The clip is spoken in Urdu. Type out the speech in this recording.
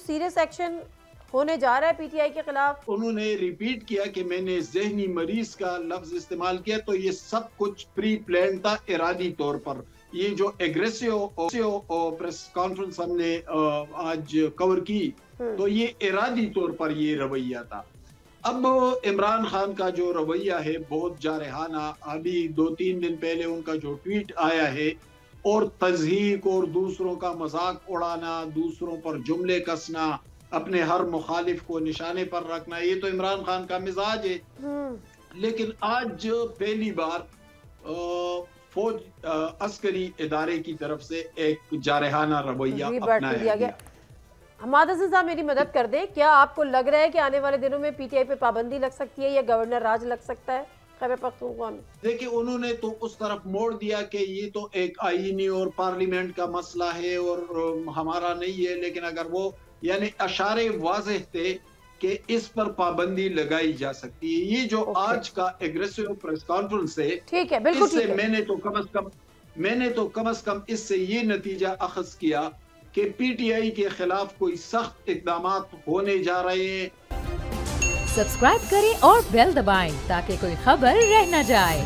سیریس ایکشن ہونے جا رہا ہے پی ٹی آئی کے خلاف؟ انہوں نے ریپیٹ کیا کہ میں نے ذہنی مریض کا لفظ استعمال کیا، تو یہ سب کچھ پری پلان تھا، ارادی طور پر۔ یہ جو ایگریسیو پریس کانفرنس ہم نے آج کور کی، تو یہ ارادی طور پر یہ رویہ تھا۔ اب عمران خان کا جو رویہ ہے بہت جارحانہ، ابھی 2-3 دن پہلے ان کا جو ٹویٹ آیا ہے، اور تضحیک اور دوسروں کا مذاق اڑانا، دوسروں پر جملے کسنا، اپنے ہر مخالف کو نشانے پر رکھنا، یہ تو عمران خان کا مزاج ہے۔ لیکن آج پہلی بار فوج عسکری ادارے کی طرف سے ایک جارحانہ رویہ اپنایا گیا۔ حماد حسن صاحب میری مدد کر دیں، کیا آپ کو لگ رہا ہے کہ آنے والے دنوں میں پی ٹی آئی پہ پابندی لگ سکتی ہے یا گورنر راج لگ سکتا ہے خیبر پختونخوا میں؟ دیکھیں انہوں نے تو اس طرف موڑ دیا کہ یہ تو ایک آئینی اور پارلیمنٹ کا مسئلہ ہے اور ہمارا نہیں ہے، لیکن اگر وہ یعنی اشارے واضح تھے کہ اس پر پابندی لگائی جا سکتی ہے۔ یہ جو آج کا ایگریسیو پریس کانفرنس ہے، ٹھیک ہے، بالکل ٹھیک ہے، میں نے تو کم از کم اس سے یہ نتیجہ اخذ کیا کہ پی ٹی آئی کے خلاف کوئی سخت اقدامات ہونے جا رہے ہیں۔ سبسکرائب کریں اور بیل دبائیں تاکہ کوئی خبر رہ نہ جائے۔